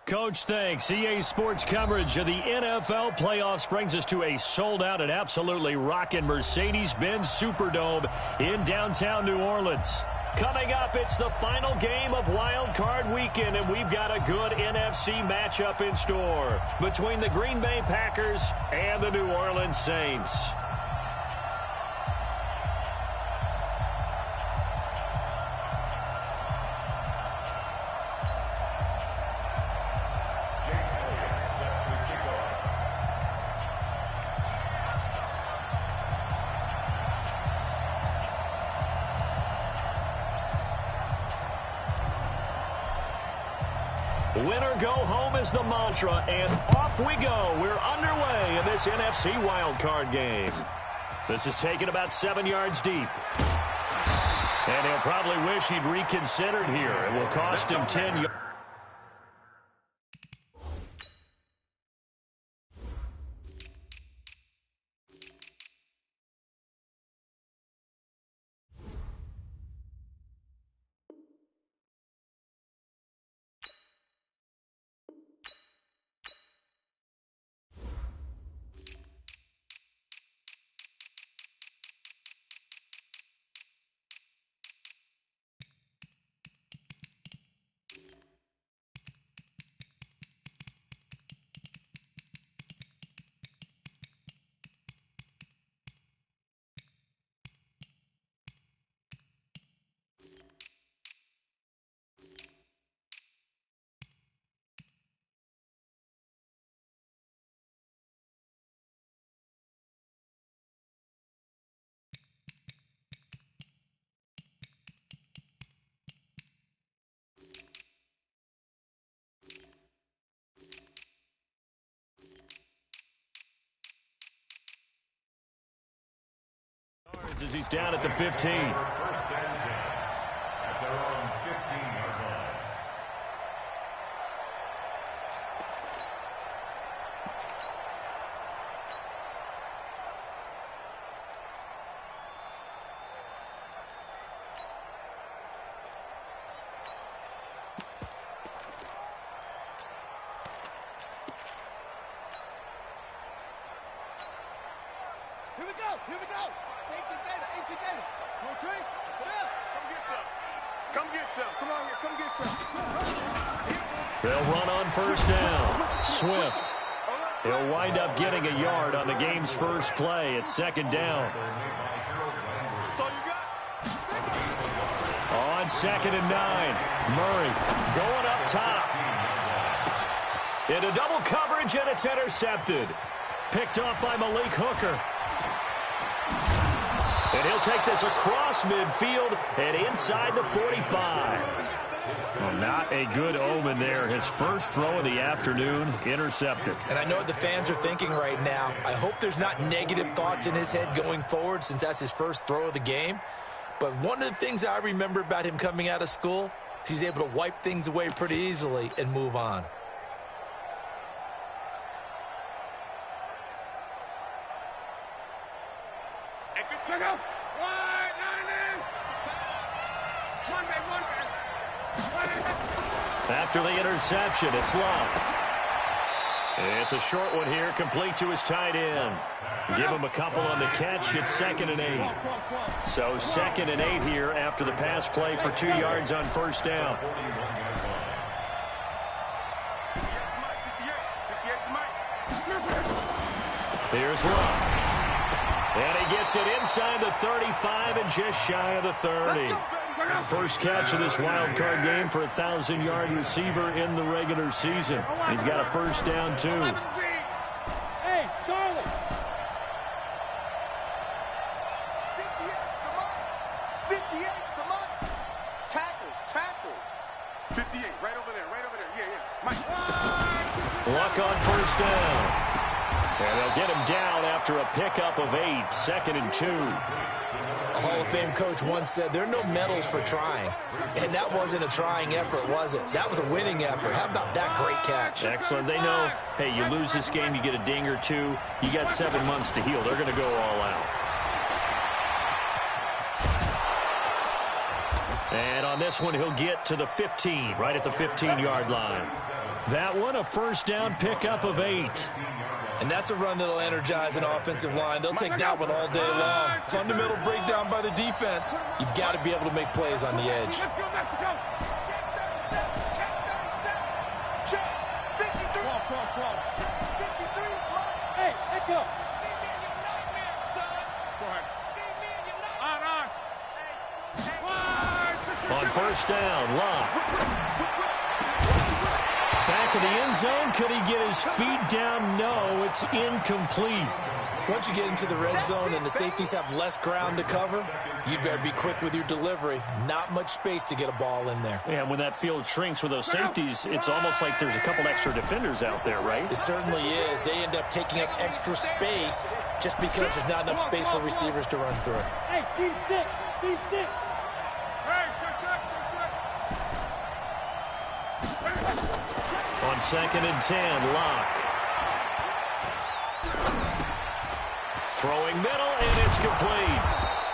Coach, thanks. EA Sports coverage of the NFL playoffs brings us to a sold-out and absolutely rocking Mercedes-Benz Superdome in downtown New Orleans. Coming up, it's the final game of Wild Card Weekend, and we've got a good NFC matchup in store between the Green Bay Packers and the New Orleans Saints. Winner go home is the mantra, and off we go. We're underway in this NFC wildcard game. This is taken about 7 yards deep. And he'll probably wish he'd reconsidered here. It will cost him 10 yards. As he's down at the 15. First and 10 at their own 15-yard line. Here we go. Here we go. Come get some. Come on here. Come get some. They'll run on first down. Swift. He'll wind up getting a yard on the game's first play at second down. That's all you got? On 2nd and 9. Murray going up top. Into double coverage, and it's intercepted. Picked off by Malik Hooker. And he'll take this across midfield and inside the 45. Well, not a good omen there. His first throw of the afternoon intercepted. And I know what the fans are thinking right now. I hope there's not negative thoughts in his head going forward since that's his first throw of the game. But one of the things I remember about him coming out of school is he's able to wipe things away pretty easily and move on. After the interception, it's Love. It's a short one here, complete to his tight end. Give him a couple on the catch. It's 2nd and 8. So 2nd and 8 here after the pass play for 2 yards on first down. Here's Love. And he gets it inside the 35 and just shy of the 30. First catch of this wild card game for a 1,000-yard receiver in the regular season. He's got a first down, too. Hey, Charlie. 58, come on. Tackles. 58, right over there. Yeah. Mike. Luck on first down. And they'll get him down after a pickup of 8, 2nd and 2. A Hall of Fame coach once said there are no medals for trying. And that wasn't a trying effort, was it? That was a winning effort. How about that great catch? Excellent. They know, hey, you lose this game, you get a ding or two. You got 7 months to heal. They're going to go all out. And on this one, he'll get to the 15, right at the 15-yard line. That one, a first down pickup of 8. And that's a run that'll energize an offensive line. They'll take that one all day long. Fundamental breakdown by the defense. You've got to be able to make plays on the edge. Let's go, Mexico. Check. 53. Hey, let go. On first down, Locke. Back of the end zone. Could he get his feet down? No, it's incomplete. Once you get into the red zone and the safeties have less ground to cover, you'd better be quick with your delivery. Not much space to get a ball in there. Yeah, when that field shrinks with those safeties, it's almost like there's a couple extra defenders out there, right? It certainly is. They end up taking up extra space just because there's not enough space for receivers to run through. Hey, Steve 6. Steve 6. On 2nd and 10, Locke. Throwing middle, and it's complete.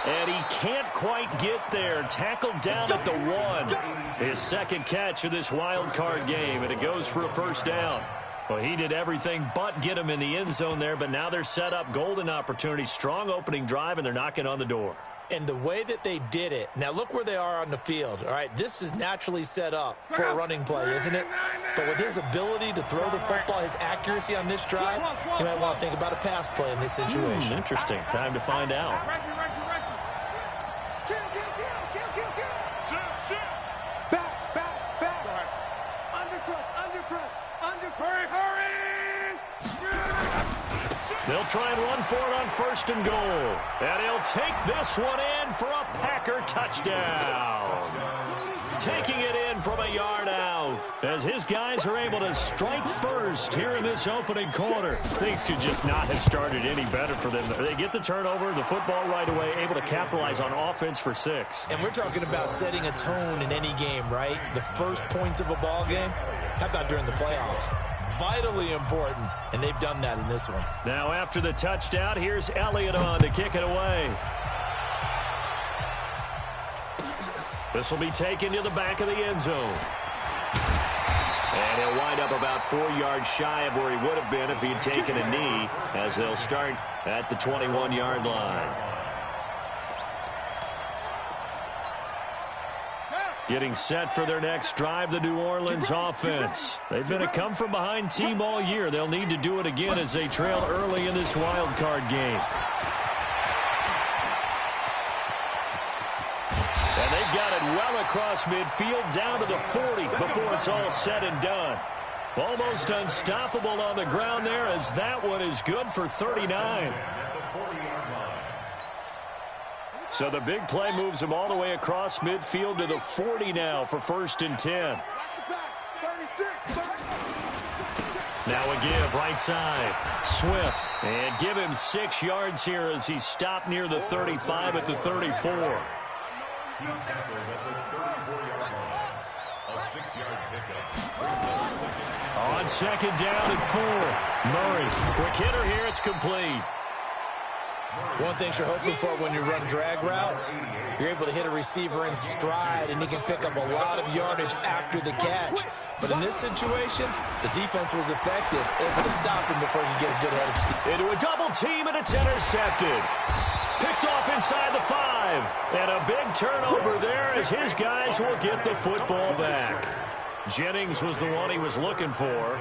And he can't quite get there. Tackled down at the 1. His second catch of this wild card game, and it goes for a first down. Well, he did everything but get him in the end zone there, but now they're set up golden opportunity, strong opening drive, and they're knocking on the door. And the way that they did it, now look where they are on the field. All right, this is naturally set up for a running play, isn't it? But with his ability to throw the football, his accuracy on this drive, you might want to think about a pass play in this situation. Interesting. Time to find out. They'll try and run for it on 1st and goal. And he'll take this one in for a Packer touchdown. Taking it in from a yard out as his guys are able to strike first here in this opening quarter. Things could just not have started any better for them. They get the turnover, the football right away, able to capitalize on offense for 6. And we're talking about setting a tone in any game, right? The first points of a ball game. How about during the playoffs? Vitally important, and they've done that in this one. Now after the touchdown, here's Elliott on to kick it away. This will be taken to the back of the end zone. And he'll wind up about 4 yards shy of where he would have been if he'd taken a knee, as they'll start at the 21-yard line. Getting set for their next drive, the New Orleans offense. They've been a come-from-behind team all year. They'll need to do it again as they trail early in this wild card game. And they've got it well across midfield, down to the 40 before it's all said and done. Almost unstoppable on the ground there, as that one is good for 39. So the big play moves him all the way across midfield to the 40 now for 1st and 10. Now a give right side. Swift. And give him 6 yards here as he's stopped near the 35 at the 34. On 2nd down and 4. Murray. Quick hitter here. It's complete. One thing you're hoping for when you run drag routes, you're able to hit a receiver in stride, and he can pick up a lot of yardage after the catch. But in this situation, the defense was effective, able to stop him before he could get a good head of steam. Into a double team, and it's intercepted. Picked off inside the 5. And a big turnover there as his guys will get the football back. Jennings was the one he was looking for.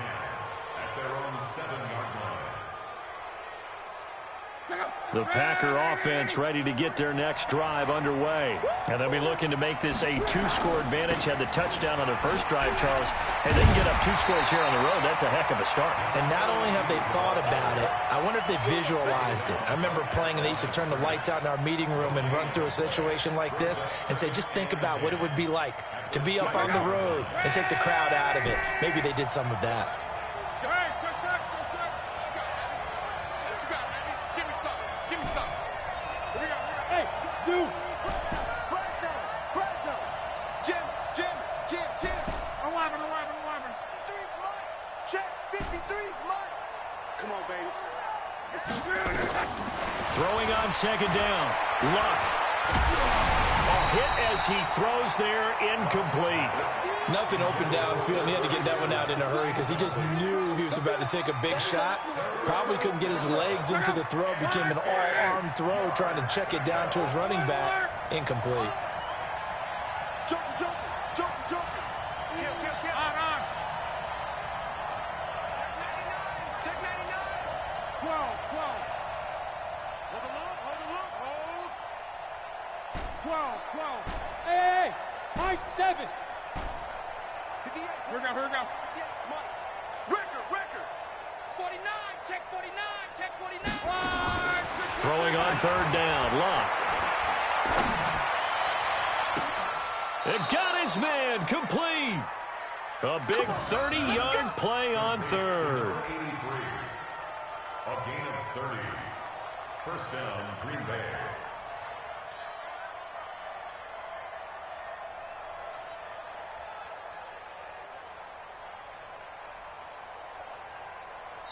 The Packer offense ready to get their next drive underway. And they'll be looking to make this a 2-score advantage. Had the touchdown on their first drive, Charles. And they can get up 2 scores here on the road. That's a heck of a start. And not only have they thought about it, I wonder if they visualized it. I remember playing, and they used to turn the lights out in our meeting room and run through a situation like this and say, just think about what it would be like to be up on the road and take the crowd out of it. Maybe they did some of that. Throwing on 2nd down. Luck. A hit as he throws there, incomplete. Nothing open downfield, and he had to get that one out in a hurry because he just knew he was about to take a big shot. Probably couldn't get his legs into the throw. Became an all-arm throw, trying to check it down to his running back. Incomplete. Jump. Kill. On. Check 99. 12. Hold the look. 12. Hey, my 7. Here we go. Record. 49, check 49. Throwing on third down. Luck. It got his man complete. A big 30-yard play on third. 83. A gain of 30. First down, Green Bay.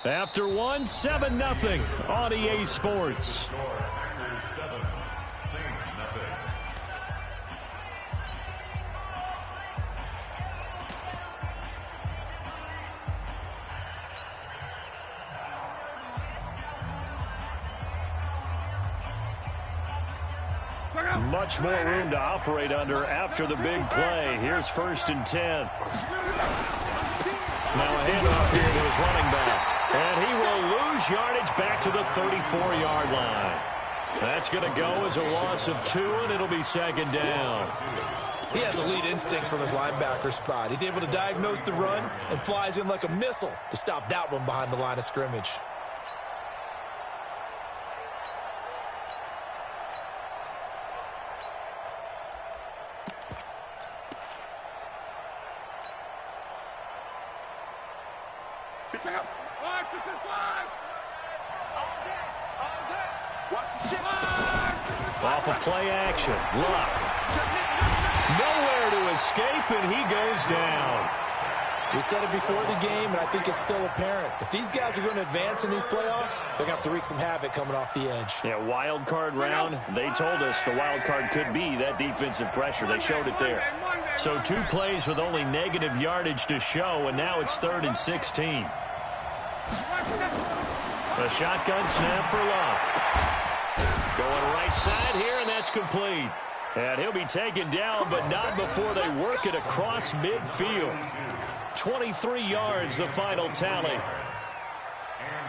After one, 7-0 on EA Sports. Score, Packers 7, Saints nothing. Much more room to operate under after the big play. Here's 1st and 10. Now a handoff here to his running back. And he will lose yardage back to the 34-yard line. That's going to go as a loss of 2, and it'll be 2nd down. He has elite instincts from his linebacker spot. He's able to diagnose the run and flies in like a missile to stop that one behind the line of scrimmage. Off of play action. Luck. Nowhere to escape, and he goes down. We said it before the game, and I think it's still apparent. If these guys are going to advance in these playoffs, they're going to have to wreak some havoc coming off the edge. Yeah, wild card round. They told us the wild card could be that defensive pressure. They showed it there. So 2 plays with only negative yardage to show, and now it's 3rd and 16. A shotgun snap for Luck. Going right side here, and that's complete. And he'll be taken down, but not before they work it across midfield. 23 yards, the final tally. And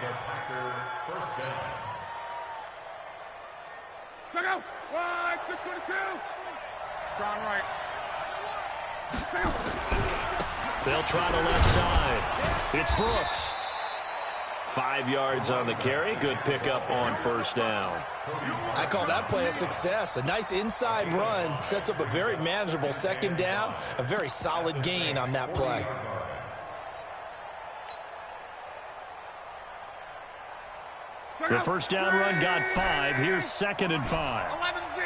a Packer first down. Check out. 622. Down right. They'll try the left side. It's Brooks. 5 yards on the carry. Good pickup on 1st down. I call that play a success. A nice inside run sets up a very manageable 2nd down. A very solid gain on that play. The 1st down run got 5. Here's 2nd and 5. 11Z.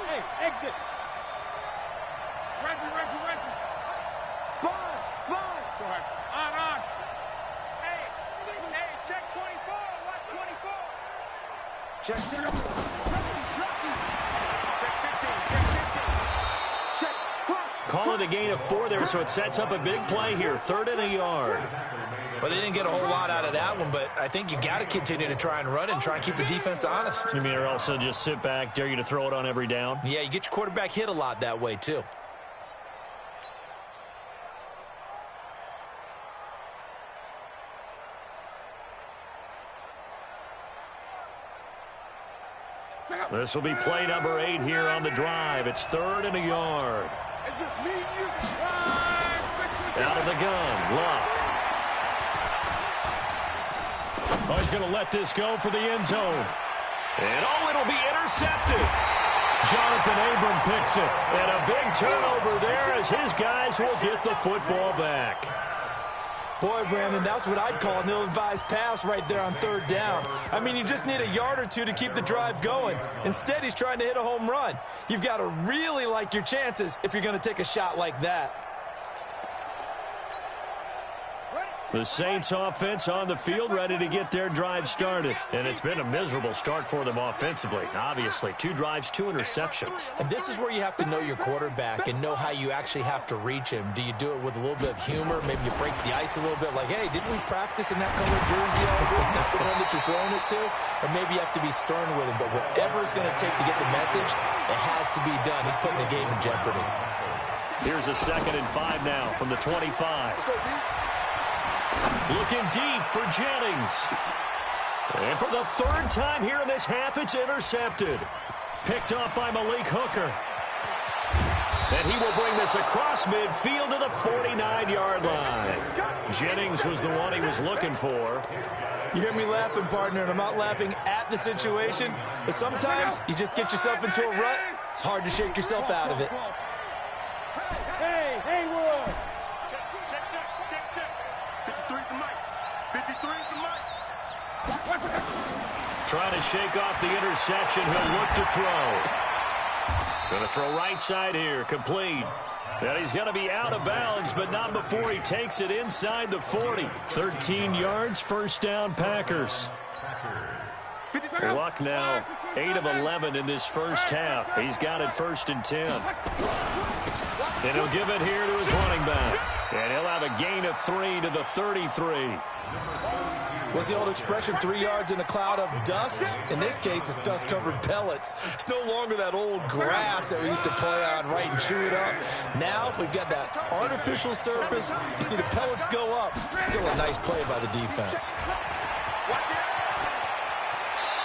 Hey, exit. Reggie. Sponge. Go ahead. On. Hey, check 24. Watch 24. Check 15. Check 15. Call it a gain of 4 there, so it sets up a big play here. 3rd and a yard. Well, they didn't get a whole lot out of that one, but I think you got to continue to try and run and try and keep the defense honest. You mean or also just sit back, dare you to throw it on every down? Yeah, you get your quarterback hit a lot that way, too. This will be play number 8 here on the drive. It's 3rd and a yard. It's just me and you. Out of the gun, Luck. Oh, he's going to let this go for the end zone. And, it'll be intercepted. Jonathan Abram picks it. And a big turnover there as his guys will get the football back. Boy, Brandon, that's what I'd call an ill-advised pass right there on 3rd down. I mean, you just need a yard or 2 to keep the drive going. Instead, he's trying to hit a home run. You've got to really like your chances if you're going to take a shot like that. Ready? The Saints offense on the field, ready to get their drive started. And it's been a miserable start for them offensively. Obviously, 2 drives, 2 interceptions. And this is where you have to know your quarterback and know how you actually have to reach him. Do you do it with a little bit of humor? Maybe you break the ice a little bit like, hey, didn't we practice in that colored jersey all week? Not the one that you're throwing it to? Or maybe you have to be stern with him. But whatever it's going to take to get the message, it has to be done. He's putting the game in jeopardy. Here's a 2nd and 5 now from the 25. Looking deep for Jennings. And for the 3rd time here in this half, it's intercepted. Picked off by Malik Hooker. And he will bring this across midfield to the 49-yard line. Jennings was the one he was looking for. You hear me laughing, partner, and I'm not laughing at the situation. But sometimes you just get yourself into a rut. It's hard to shake yourself out of it. Hey, Haywood. Trying to shake off the interception. He'll look to throw. Going to throw right side here. Complete. And he's going to be out of bounds, but not before he takes it inside the 40. 13 yards, 1st down, Packers. Luck now, 8 of 11 in this first half. He's got it 1st and 10. And he'll give it here to his running back. And he'll have a gain of 3 to the 33. What's the old expression, 3 yards in a cloud of dust? In this case, it's dust-covered pellets. It's no longer that old grass that we used to play on, right, and chew it up. Now we've got that artificial surface. You see the pellets go up. Still a nice play by the defense.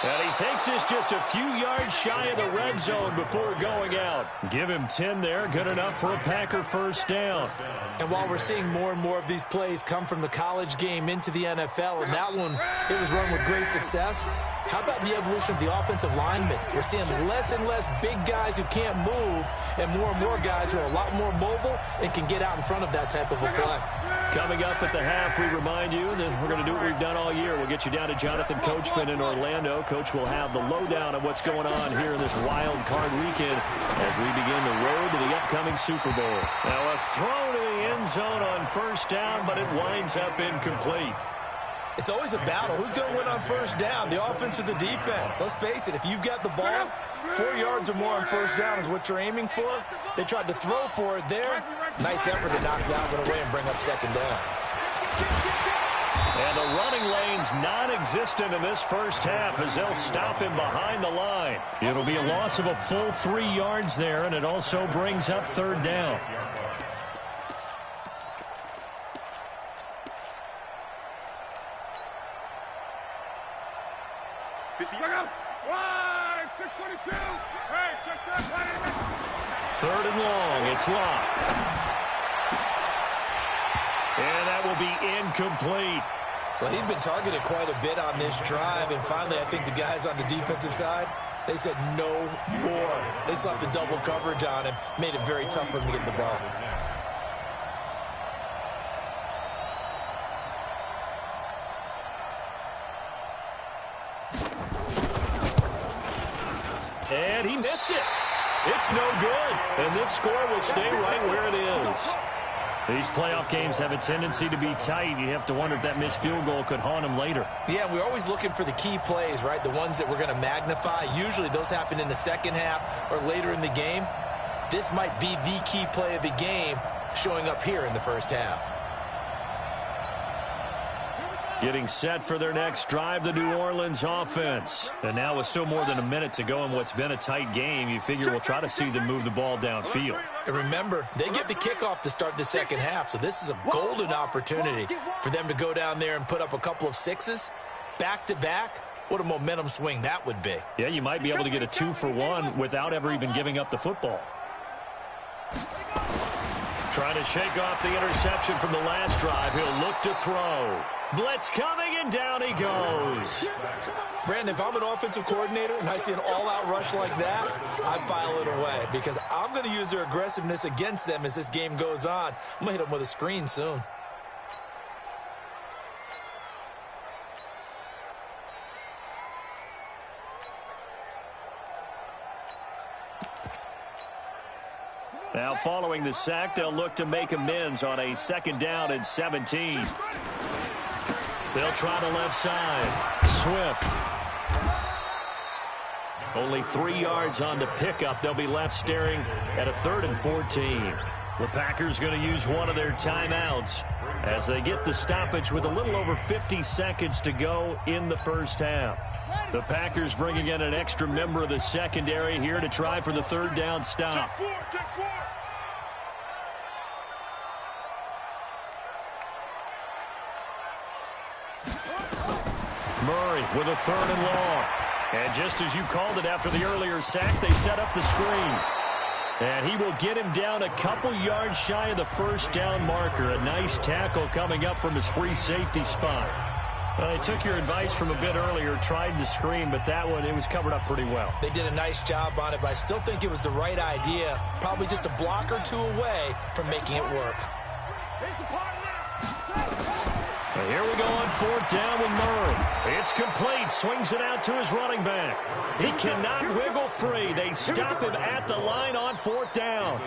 And he takes this just a few yards shy of the red zone before going out. Give him 10 there. Good enough for a Packer 1st down. And while we're seeing more and more of these plays come from the college game into the NFL, and that one, it was run with great success, how about the evolution of the offensive linemen? We're seeing less and less big guys who can't move and more guys who are a lot more mobile and can get out in front of that type of a play. Coming up at the half, we remind you that we're going to do what we've done all year. We'll get you down to Jonathan Coachman in Orlando. Coach will have the lowdown of what's going on here in this wild card weekend as we begin the road to the upcoming Super Bowl. Now a throw to the end zone on 1st down, but it winds up incomplete. It's always a battle. Who's going to win on 1st down, the offense or the defense? Let's face it, if you've got the ball, 4 yards or more on 1st down is what you're aiming for. They tried to throw for it there. Nice effort to knock that one away and bring up 2nd down. And the running lane's non-existent in this first half as they'll stop him behind the line. It'll be a loss of a full 3 yards there, and it also brings up 3rd down. Wide, 622. Hey, check that. 3rd and long. It's locked. And that will be incomplete. Well, he'd been targeted quite a bit on this drive, and finally I think the guys on the defensive side, they said no more. They slapped the double coverage on him, made it very tough for him to get the ball. And he missed it. It's no good. And this score will stay right where it is. These playoff games have a tendency to be tight. You have to wonder if that missed field goal could haunt him later. Yeah, we're always looking for the key plays, right? The ones that we're going to magnify. Usually those happen in the 2nd half or later in the game. This might be the key play of the game showing up here in the 1st half. Getting set for their next drive, the New Orleans offense. And now with still more than a minute to go in what's been a tight game, you figure we'll try to see them move the ball downfield. And remember, they get the kickoff to start the 2nd half, so this is a golden opportunity for them to go down there and put up a couple of 6s back-to-back. What a momentum swing that would be. Yeah, you might be able to get a 2-for-1 without ever even giving up the football. Trying to shake off the interception from the last drive. He'll look to throw. Blitz coming, and down he goes. Brandon, if I'm an offensive coordinator and I see an all-out rush like that, I file it away because I'm going to use their aggressiveness against them as this game goes on. I'm going to hit them with a screen soon. Now following the sack, they'll look to make amends on a 2nd down and 17. They'll try the left side. Swift. Only 3 yards on the pickup. They'll be left staring at a 3rd and 14. The Packers going to use one of their timeouts as they get the stoppage with a little over 50 seconds to go in the first half. The Packers bringing in an extra member of the secondary here to try for the 3rd down stop. Murray with a 3rd and long. And just as you called it after the earlier sack, they set up the screen. And he will get him down a couple yards shy of the 1st down marker. A nice tackle coming up from his free safety spot. I took your advice from a bit earlier, tried the screen, but that one, it was covered up pretty well. They did a nice job on it, but I still think it was the right idea. Probably just a block or 2 away from making it work. And here we go on 4th down with Murray. It's complete. Swings it out to his running back. He cannot wiggle free. They stop him at the line on 4th down.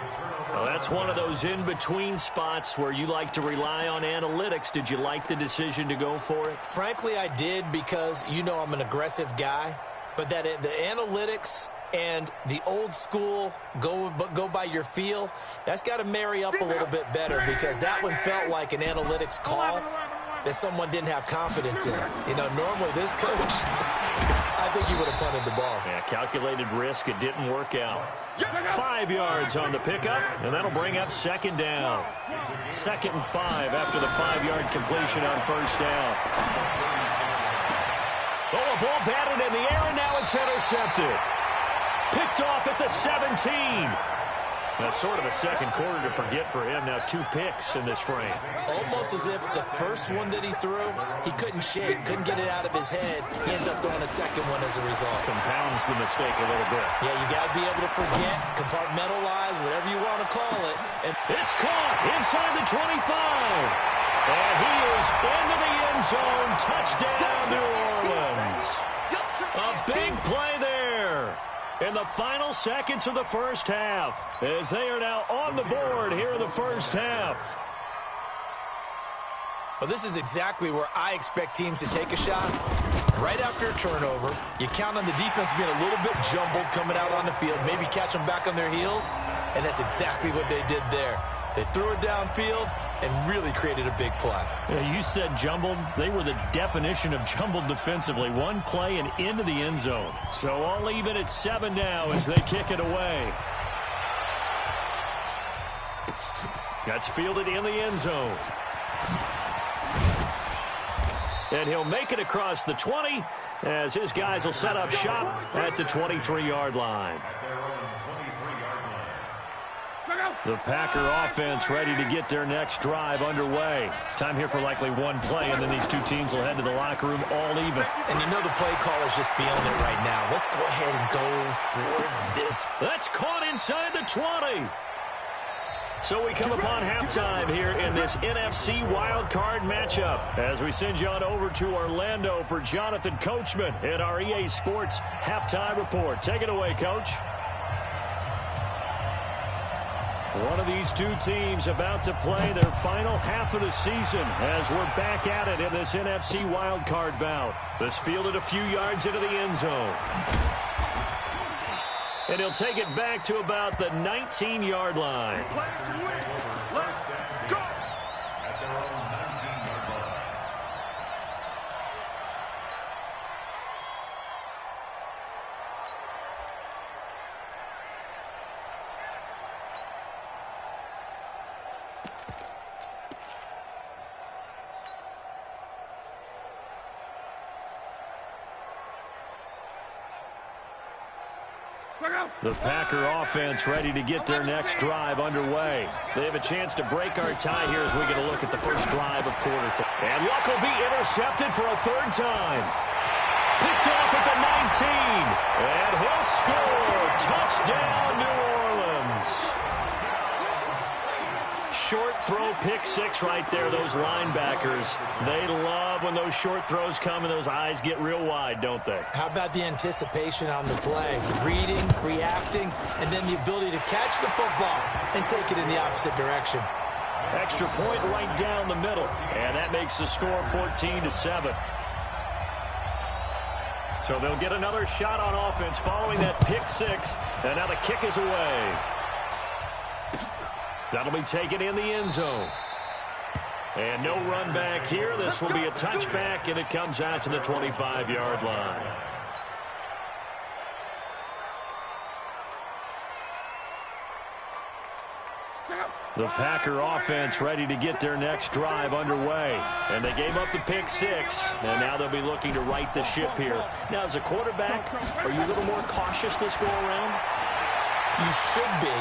Well, that's one of those in-between spots where you like to rely on analytics. Did you like the decision to go for it? Frankly, I did because, you know, I'm an aggressive guy. But that the analytics and the old school go by your feel, that's got to marry up a little bit better because that one felt like an analytics call that someone didn't have confidence in. You know, normally this coach, I think he would have punted the ball. Yeah, calculated risk. It didn't work out. 5 yards on the pickup, and that'll bring up 2nd down. 2nd and 5 after the 5-yard completion on 1st down. Oh, a ball batted in the air, and now it's intercepted. Picked off at the 17. That's sort of a second quarter to forget for him. Now 2 picks in this frame. Almost as if the first one that he threw, he couldn't shake, couldn't get it out of his head. He ends up throwing a second one as a result. Compounds the mistake a little bit. Yeah, you got to be able to forget, compartmentalize, whatever you want to call it. And it's caught inside the 25. And he is into the end zone. Touchdown, New Orleans. A big play there in the final seconds of the first half, as they are now on the board here in the first half. Well, this is exactly where I expect teams to take a shot. Right after a turnover, you count on the defense being a little bit jumbled coming out on the field, maybe catch them back on their heels, and that's exactly what they did there. They threw it downfield and really created a big play. Yeah, you said jumbled. They were the definition of jumbled defensively. One play and into the end zone. So all even at 7 now as they kick it away. That's fielded in the end zone. And he'll make it across the 20 as his guys will set up shop at the 23-yard line. The Packer offense ready to get their next drive underway. Time here for likely one play, and then these two teams will head to the locker room all even. And you know the play caller's just feeling it right now. Let's go ahead and go for this. That's caught inside the 20. So we come upon halftime here in this NFC wildcard matchup as we send you on over to Orlando for Jonathan Coachman in our EA Sports halftime report. Take it away, Coach. One of these two teams about to play their final half of the season as we're back at it in this NFC wildcard bout. This fielded a few yards into the end zone. And he'll take it back to about the 19-yard line. Let's go! At their own 19-yard line. The Packer offense ready to get their next drive underway. They have a chance to break our tie here as we get a look at the first drive of quarter three. And Luck will be intercepted for a third time. Picked off at the 19. And he'll score. Touchdown, New Orleans. short throw pick six right there, those linebackers. They love when those short throws come and those eyes get real wide, don't they? How about the anticipation on the play? Reading, reacting, and then the ability to catch the football and take it in the opposite direction. Extra point right down the middle, and that makes the score 14-7. So they'll get another shot on offense following that pick six, and now the kick is away. That'll be taken in the end zone. And no run back here. This will be a touchback, and it comes out to the 25-yard line. The Packer offense ready to get their next drive underway. And they gave up the pick six, and now they'll be looking to right the ship here. Now, as a quarterback, are you a little more cautious this go-around? You should be,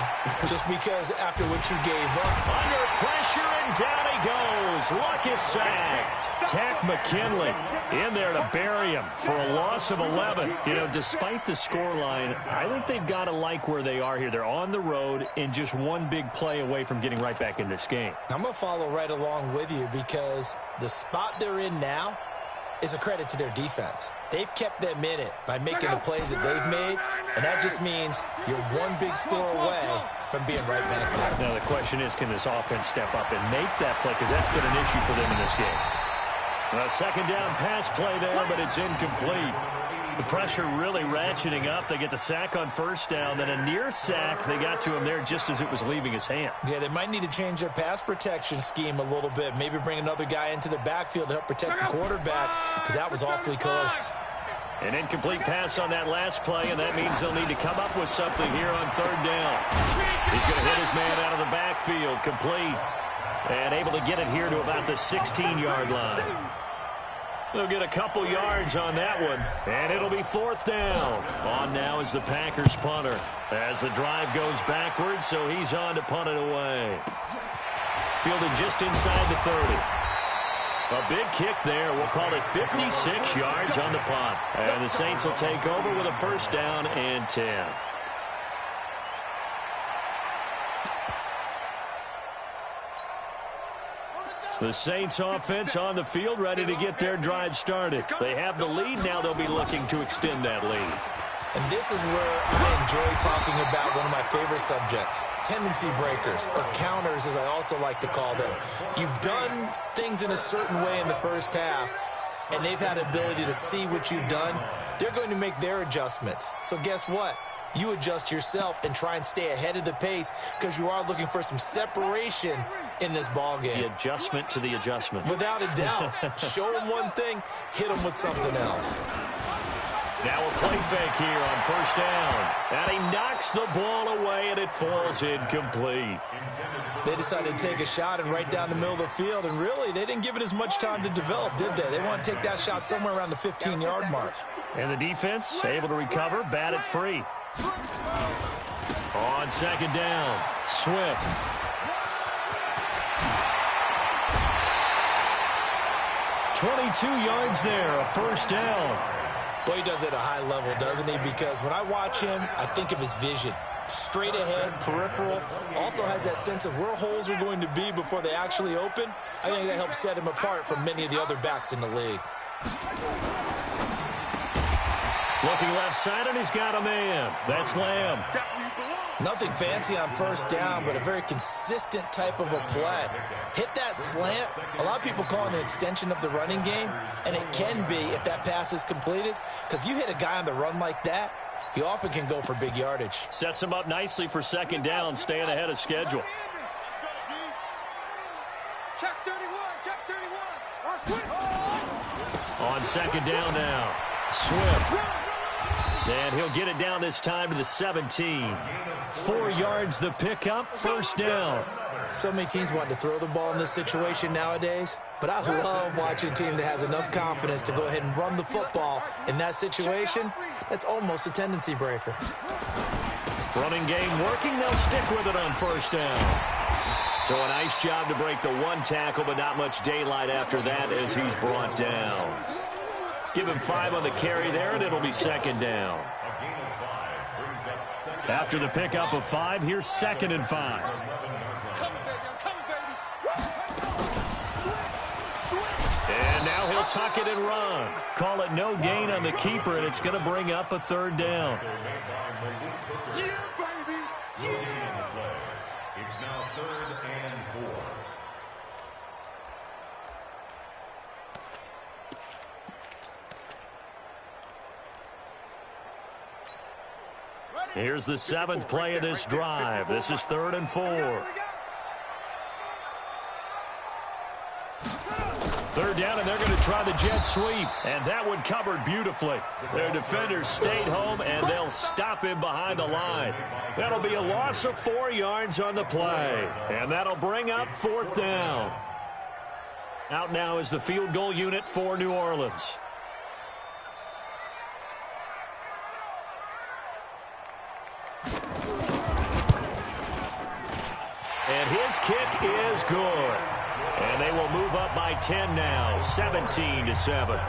just because after what you gave up. Under pressure, and down he goes. Luck is sacked. Tack McKinley in there to bury him for a loss of 11. You know, despite the scoreline, I think they've got to like where they are here. They're on the road and just one big play away from getting right back in this game. I'm going to follow right along with you because the spot they're in now is a credit to their defense. They've kept them in it by making the plays that they've made, and that just means you're one big score away from being right back there. Now, the question is, can this offense step up and make that play? Because that's been an issue for them in this game. A second down pass play there, but it's incomplete. The pressure really ratcheting up. They get the sack on first down. Then a near sack. They got to him there just as it was leaving his hand. Yeah, they might need to change their pass protection scheme a little bit. Maybe bring another guy into the backfield to help protect the quarterback, because that was awfully close. An incomplete pass on that last play, and that means they'll need to come up with something here on third down. He's going to hit his man out of the backfield, complete, and able to get it here to about the 16-yard line. They'll get a couple yards on that one, and it'll be fourth down. On now is the Packers punter as the drive goes backwards, so he's on to punt it away. Fielded just inside the 30. A big kick there. We'll call it 56 yards on the punt. And the Saints will take over with a first down and 10. The Saints offense on the field ready to get their drive started. They have the lead. Now they'll be looking to extend that lead. And this is where I enjoy talking about one of my favorite subjects, tendency breakers, or counters as I also like to call them. You've done things in a certain way in the first half, and they've had the ability to see what you've done. They're going to make their adjustments. So guess what? You adjust yourself and try and stay ahead of the pace because you are looking for some separation in this ball game. The adjustment to the adjustment. Without a doubt. Show them one thing, hit them with something else. Now a play fake here on first down. And he knocks the ball away, and it falls incomplete. They decided to take a shot and right down the middle of the field, and really, they didn't give it as much time to develop, did they? They want to take that shot somewhere around the 15-yard mark. And the defense able to recover, bat it free. On second down, Swift. "22 yards there, a first down." Well, he does it at a high level, doesn't he? Because when I watch him, I think of his vision. Straight ahead, peripheral. Also has that sense of where holes are going to be before they actually open. I think that helps set him apart from many of the other backs in the league. Looking left side, and he's got a man. That's Lamb. Nothing fancy on first down, but a very consistent type of a play. Hit that slant. A lot of people call it an extension of the running game, and it can be if that pass is completed, because you hit a guy on the run like that, he often can go for big yardage. Sets him up nicely for second down, staying ahead of schedule. Check 31, check 31. On second down now, Swift. And he'll get it down this time to the 17. 4 yards the pickup, first down. So many teams want to throw the ball in this situation nowadays, but I love watching a team that has enough confidence to go ahead and run the football in that situation. That's almost a tendency breaker. Running game working, they'll stick with it on first down. So a nice job to break the one tackle, but not much daylight after that as he's brought down. Give him 5 on the carry there, and it'll be second down. After the pickup of 5, here's second and 5. tuck it and run. Call it no gain on the keeper, and it's going to bring up a third down. Yeah, baby. Yeah. It's now 3rd and 4. Here's the 7th play of this drive. This is 3rd and 4. 3rd down, and they're going to try the jet sweep. And that one covered beautifully. Their defenders stayed home, and they'll stop him behind the line. That'll be a loss of 4 yards on the play. And that'll bring up 4th down. Out now is the field goal unit for New Orleans. And his kick is good. And they will move up by 10 now, 17-7.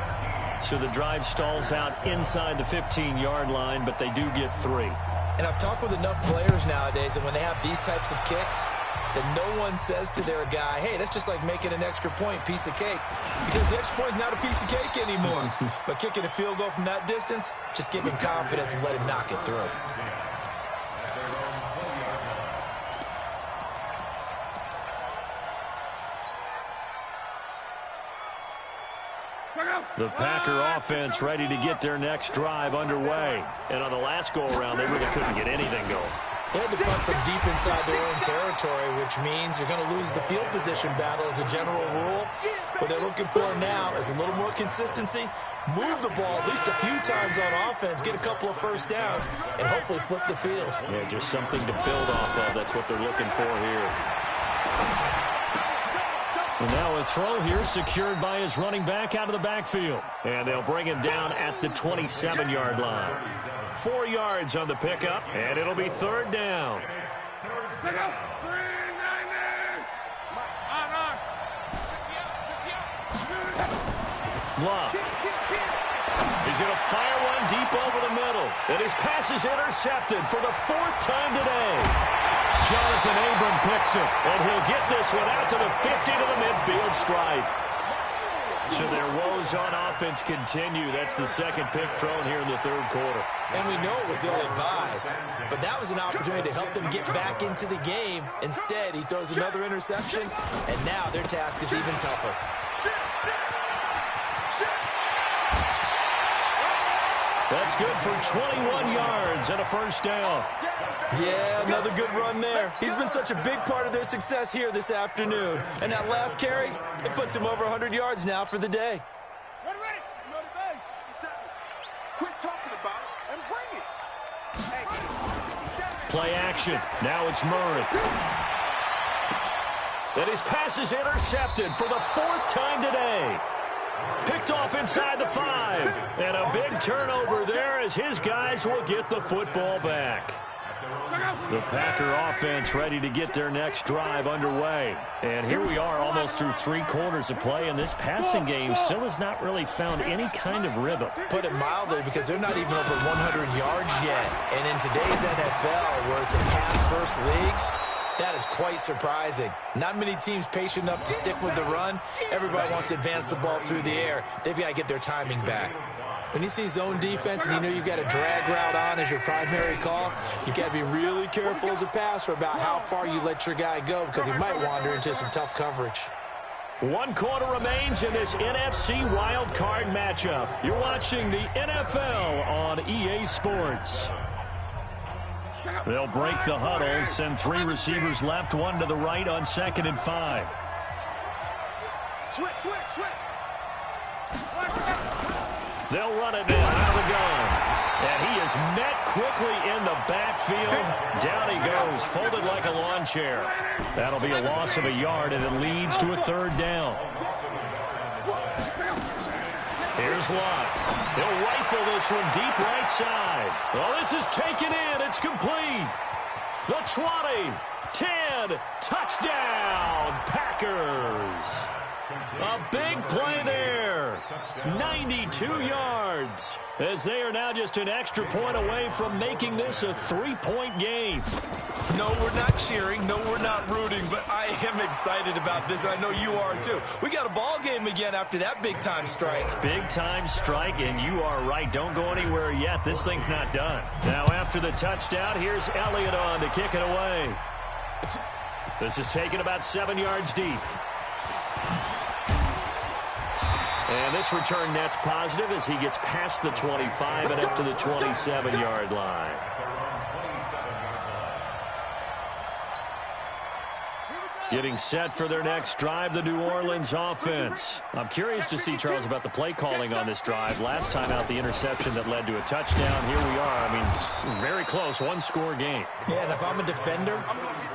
So the drive stalls out inside the 15-yard line, but they do get 3. And I've talked with enough players nowadays, and when they have these types of kicks, that no one says to their guy, hey, that's just like making an extra point, piece of cake. Because the extra point is not a piece of cake anymore. But kicking a field goal from that distance, just give him confidence and let him knock it through. The Packer offense ready to get their next drive underway. And on the last go-around, they really couldn't get anything going. They had to punt from deep inside their own territory, which means you're going to lose the field position battle as a general rule. What they're looking for now is a little more consistency, move the ball at least a few times on offense, get a couple of first downs, and hopefully flip the field. Yeah, just something to build off of. That's what they're looking for here. And now a throw here secured by his running back out of the backfield. And they'll bring him down at the 27-yard line. 4 yards on the pickup, and it'll be 3rd down. Love. He's going to fire one deep over the middle. And his pass is intercepted for the 4th time today. Jonathan Abram picks it, and he'll get this one out to the 50 to the midfield stripe. So their woes on offense continue. That's the 2nd pick thrown here in the 3rd quarter. And we know it was ill-advised, but that was an opportunity to help them get back into the game. Instead, he throws another interception, and now their task is even tougher. That's good for 21 yards and a 1st down. Yeah, another good run there. He's been such a big part of their success here this afternoon. And that last carry, it puts him over 100 yards now for the day. Ready. Quit talking about it and bring it. Play action. Now it's Murray. And his pass is intercepted for the 4th time today. Picked off inside the 5. And a big turnover there as his guys will get the football back. The Packer offense ready to get their next drive underway. And here we are almost through 3 quarters of play, and this passing game still has not really found any kind of rhythm. Put it mildly, because they're not even over 100 yards yet. And in today's NFL, where it's a pass-first league, that is quite surprising. Not many teams patient enough to stick with the run. Everybody wants to advance the ball through the air. They've got to get their timing back. When you see zone defense and you know you've got a drag route on as your primary call, you've got to be really careful as a passer about how far you let your guy go, because he might wander into some tough coverage. 1 quarter remains in this NFC wildcard matchup. You're watching the NFL on EA Sports. They'll break the huddle, send 3 receivers left, 1 to the right on 2nd and 5. Switch. They'll run it now out of the gun. And he is met quickly in the backfield. Down he goes, folded like a lawn chair. That'll be a loss of a yard, and it leads to a 3rd down. Here's Lott. He'll rifle this one deep right side. Well, this is taken in. It's complete. The 20, 10, touchdown, Packers. A big play there. there. 92 yards. As they are now just an extra point away from making this a 3-point game. No, we're not cheering. No, we're not rooting. But I am excited about this. I know you are, too. We got a ball game again after that big-time strike. Big-time strike, and you are right. Don't go anywhere yet. This thing's not done. Now, after the touchdown, here's Elliott on to kick it away. This is taken about 7 yards deep. And this return net's positive as he gets past the 25 and up to the 27-yard line. Getting set for their next drive, the New Orleans offense. I'm curious to see, Charles, about the play calling on this drive. Last time out, the interception that led to a touchdown. Here we are. I mean, very close, one-score game. Yeah, and if I'm a defender,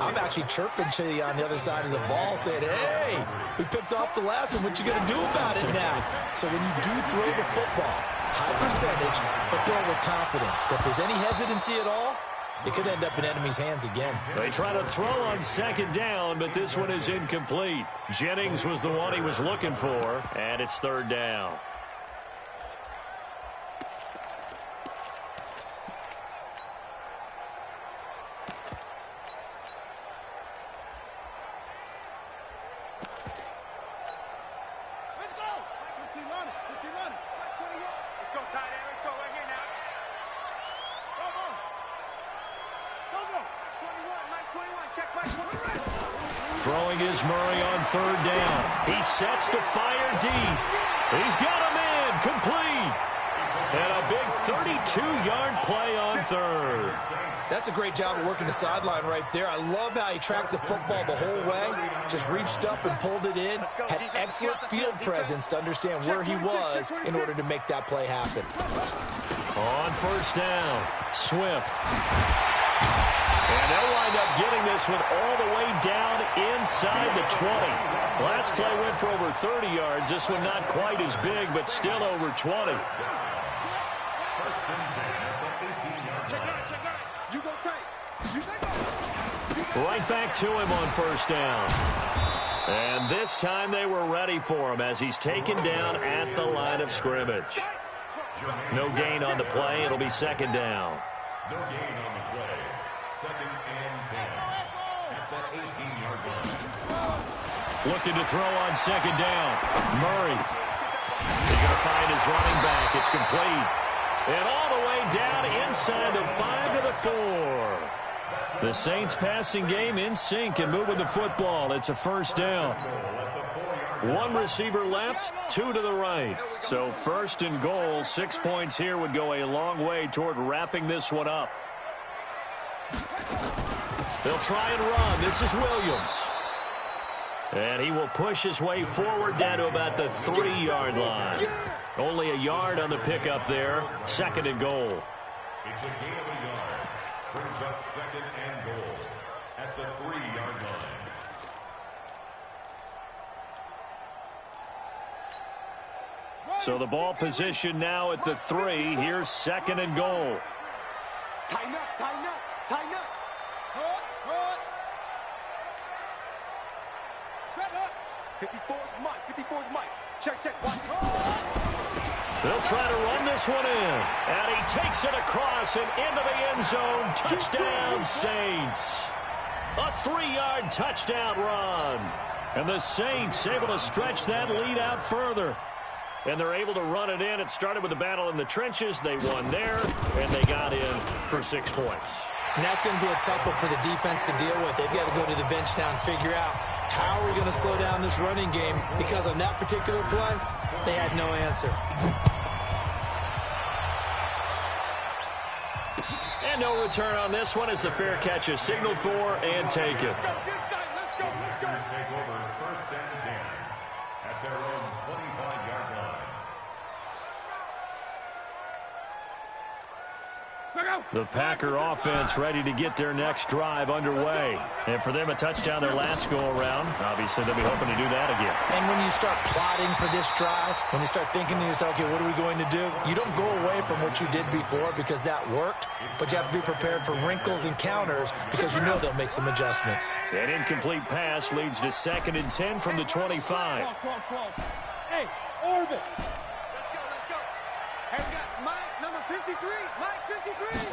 I'm actually chirping to you on the other side of the ball, saying, hey, we picked off the last one. What you going to do about it now? So when you do throw the football, high percentage, but throw it with confidence. If there's any hesitancy at all, it could end up in enemy's hands again. They try to throw on second down, but this one is incomplete. Jennings was the one he was looking for, and it's third down. Let's go. 15 on it. 15 on it. 21. Let's go, tight end. Let's go right here now. Go, go. Go, go. 21. Mike 21. Check Mike 21. Throwing is Murray on third down. He sets to fire deep. He's got him in. Complete. And a big 32-yard play on third. That's a great job of working the sideline right there. I love how he tracked the football the whole way. Just reached up and pulled it in. Had excellent field presence to understand where he was in order to make that play happen. On first down, Swift. And they'll wind up getting this one all the way down inside the 20. Last play went for over 30 yards. This one not quite as big, but still over 20. Right back to him on first down. And this time they were ready for him as he's taken down at the line of scrimmage. No gain on the play. It'll be second down. No gain on the play. Second and 10 at the 18-yard line. Looking to throw on second down. Murray. He's going to find his running back. It's complete. And all the way down inside the 5 to the 4. The Saints passing game in sync and moving the football. It's a first down. One receiver left, 2 to the right. So first and goal, 6 points here would go a long way toward wrapping this one up. They'll try and run. This is Williams. And he will push his way forward down to about the 3-yard line. Only a yard on the pickup there. Second and goal. It's a gain of a yard. Brings up second and goal at the 3-yard line. So the ball position now at the 3. Here's second and goal. Tighten up, tighten up, tighten up. Hold. Shut up. 54's Mike, 54's Mike. Check, watch. They'll try to run this one in. And he takes it across and into the end zone. Touchdown, Saints. A 3-yard touchdown run. And the Saints able to stretch that lead out further. And they're able to run it in. It started with a battle in the trenches. They won there, and they got in for 6 points. And that's going to be a tough one for the defense to deal with. They've got to go to the bench now and figure out how are we going to slow down this running game, because on that particular play, they had no answer. And no return on this one as the fair catch is signaled for and taken. Take over first and 10 at their own 25-yard line. The Packer offense ready to get their next drive underway. And for them, a touchdown their last go-around. Obviously, they'll be hoping to do that again. And when you start plotting for this drive, when you start thinking to yourself, okay, what are we going to do? You don't go away from what you did before because that worked, but you have to be prepared for wrinkles and counters because you know they'll make some adjustments. An incomplete pass leads to second and 10 from the 25. Hey, orbit. Let's go, let's go. Hey, we got Mike, number 53. Mike, 53.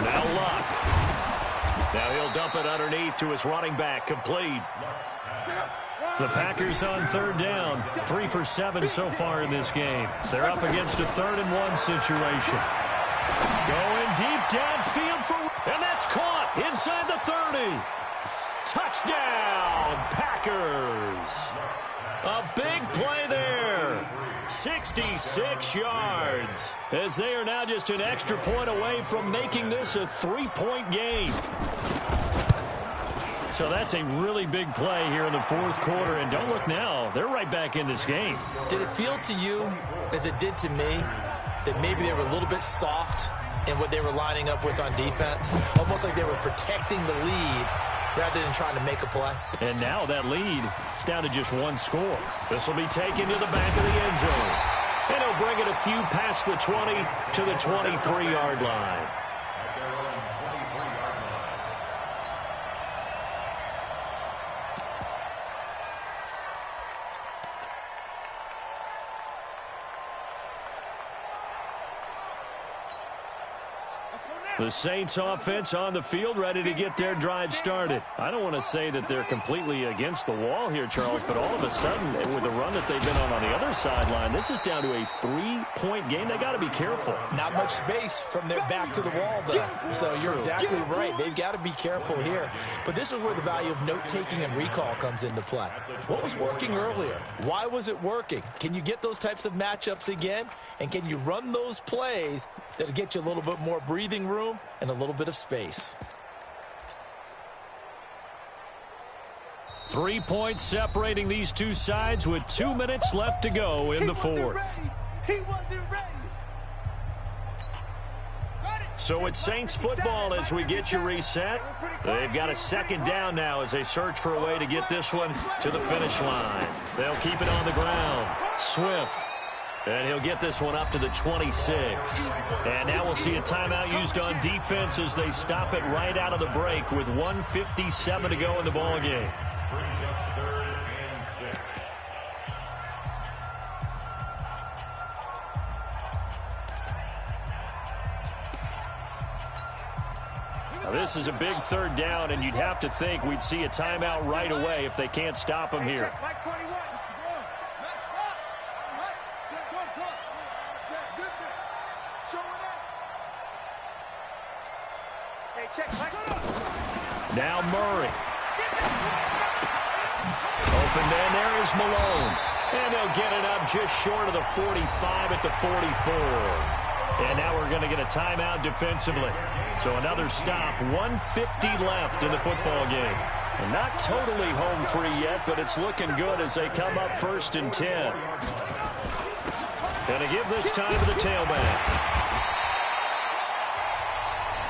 Now Luck. Now he'll dump it underneath to his running back. Complete. The Packers on third down. 3 for 7 so far in this game. They're up against a 3rd and 1 situation. Going deep downfield and that's caught inside the 30. Touchdown, Packers. A big play there. 66 yards. As they are now just an extra point away from making this a 3-point game. So that's a really big play here in the 4th quarter. And don't look now, they're right back in this game. Did it feel to you, as it did to me, that maybe they were a little bit soft in what they were lining up with on defense? Almost like they were protecting the lead rather than trying to make a play. And now that lead is down to just 1 score. This will be taken to the back of the end zone. And he'll bring it a few past the 20 to the 23-yard line. The Saints offense on the field, ready to get their drive started. I don't want to say that they're completely against the wall here, Charles, but all of a sudden, with the run that they've been on the other sideline, this is down to a 3-point game. They got to be careful. Not much space from their back to the wall, though. So you're exactly right. They've got to be careful here. But this is where the value of note-taking and recall comes into play. What was working earlier? Why was it working? Can you get those types of matchups again? And can you run those plays that'll get you a little bit more breathing room and a little bit of space? 3 points separating these two sides with 2 minutes left to go in the 4th. He wasn't ready. So it's Saints football as we get you reset. They've got a 2nd down now as they search for a way to get this one to the finish line. They'll keep it on the ground. Swift. And he'll get this one up to the 26. And now we'll see a timeout used on defense as they stop it right out of the break with 1:57 to go in the ballgame. Brings up 3rd and 6. Now this is a big 3rd down, and you'd have to think we'd see a timeout right away if they can't stop him here. Mike 21. Now Murray. Open man, there is Malone. And they'll get it up just short of the 45 at the 44. And now we're going to get a timeout defensively. So another stop, 1:50 left in the football game. And not totally home free yet, but it's looking good as they come up 1st and 10. Going to give this time to the tailback.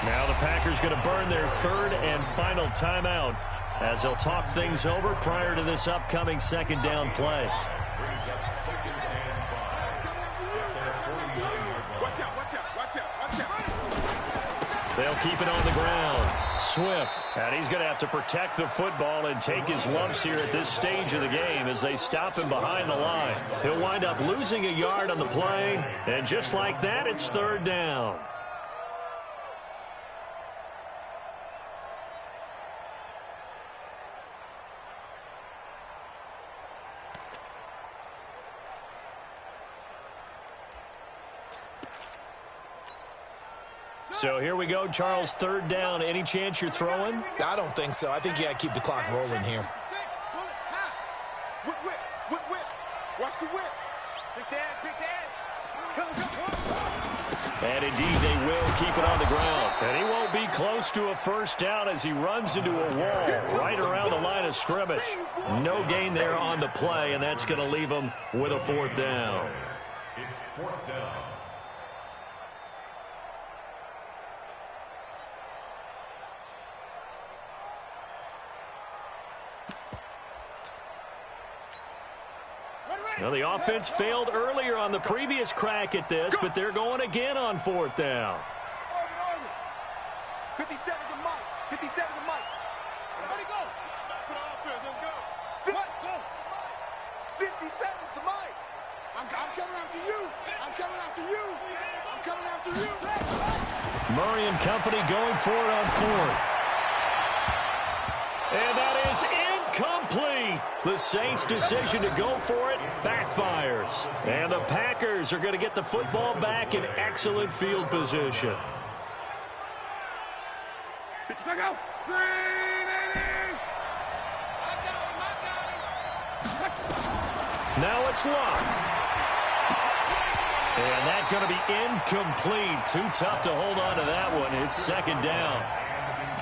Now the Packers going to burn their 3rd and final timeout as they'll talk things over prior to this upcoming 2nd down play. Brings up 2nd and 5. Watch out, watch out, watch out, watch out. They'll keep it on the ground. Swift. And he's going to have to protect the football and take his lumps here at this stage of the game as they stop him behind the line. He'll wind up losing a yard on the play. And just like that, it's 3rd down. So here we go, Charles, 3rd down. Any chance you're throwing? I don't think so. I think you got to keep the clock rolling here. Whip, whip, whip, whip. Watch the whip. Pick the edge, pick the edge. Come, come, come. And indeed, they will keep it on the ground. And he won't be close to a 1st down as he runs into a wall right around the line of scrimmage. No gain there on the play, and that's going to leave him with a 4th down. It's 4th down. Now, the offense failed earlier on the previous crack at this, but they're going again on 4th down. 57 to Mike. 57 to Mike. Let it go. Back for the offense. Let's go. What? Go. 57 said is the mic. I'm coming after you. I'm coming after you. I'm coming after you. Murray and company going for it on fourth. And that is incomplete. The Saints' decision to go for it backfires. And the Packers are going to get the football back in excellent field position. Now it's locked. And that's going to be incomplete. Too tough to hold on to that one. It's second down.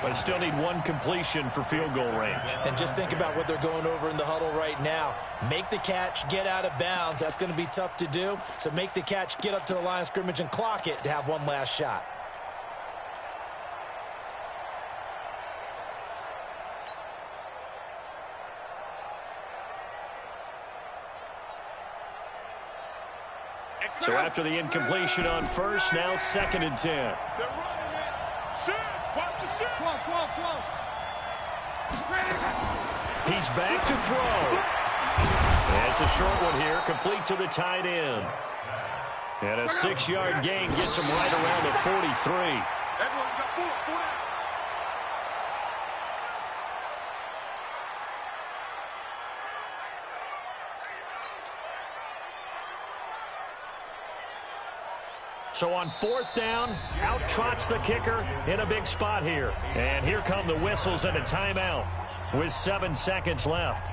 But I still need one completion for field goal range. And just think about what they're going over in the huddle right now. Make the catch, get out of bounds. That's going to be tough to do. So make the catch, get up to the line of scrimmage, and clock it to have one last shot. So after the incompletion on first, now second and 10. They're running it. Shoot. Watch the shoot. Close. He's back to throw. And it's a short one here, complete to the tight end. And a 6-yard gain gets him right around the 43. Everyone's got four. So on fourth down, out trots the kicker in a big spot here. And here come the whistles and a timeout with 7 seconds left.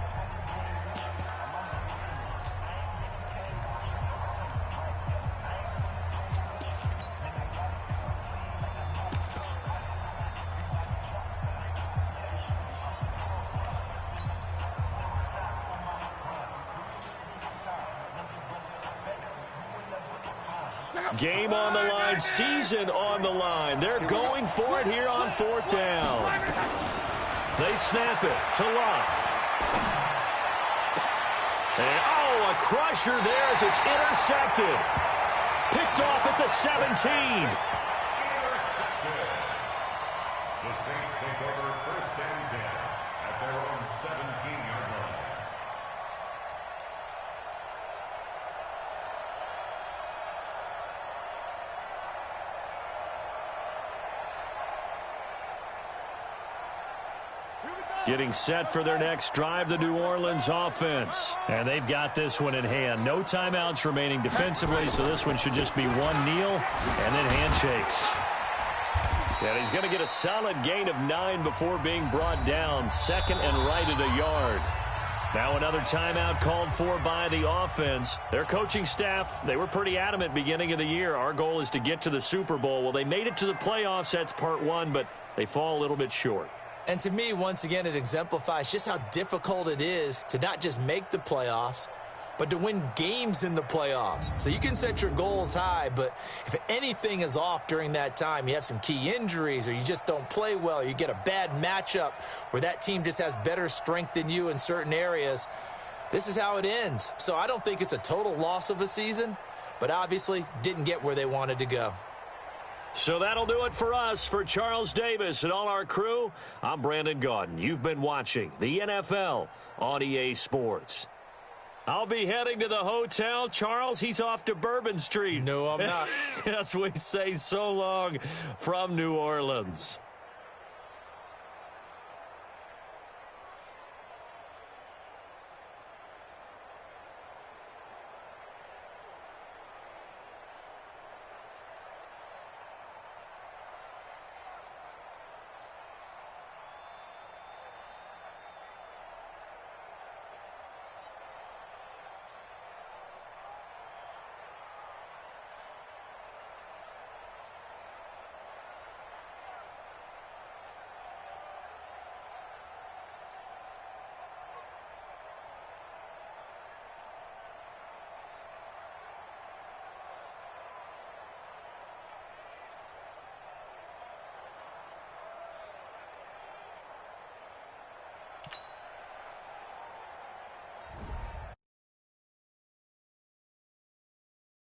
Game on the line, season on the line. They're going for it here on fourth down. They snap it to Locke. And, a crusher there as it's intercepted. Picked off at the 17. The Saints take over first and 10 at their own 17-yard line. Getting set for their next drive, the New Orleans offense. And they've got this one in hand. No timeouts remaining defensively, so this one should just be one kneel and then handshakes. And he's going to get a solid gain of 9 before being brought down. Second and right at a yard. Now another timeout called for by the offense. Their coaching staff, they were pretty adamant beginning of the year. Our goal is to get to the Super Bowl. Well, they made it to the playoffs. That's part one, but they fall a little bit short. And to me, once again, it exemplifies just how difficult it is to not just make the playoffs, but to win games in the playoffs. So you can set your goals high, but if anything is off during that time, you have some key injuries or you just don't play well, you get a bad matchup where that team just has better strength than you in certain areas, this is how it ends. So I don't think it's a total loss of a season, but obviously didn't get where they wanted to go. So that'll do it for us. For Charles Davis and all our crew, I'm Brandon Gaudin. You've been watching the NFL on EA Sports. I'll be heading to the hotel. Charles, he's off to Bourbon Street. No, I'm not. Yes, we say so long from New Orleans.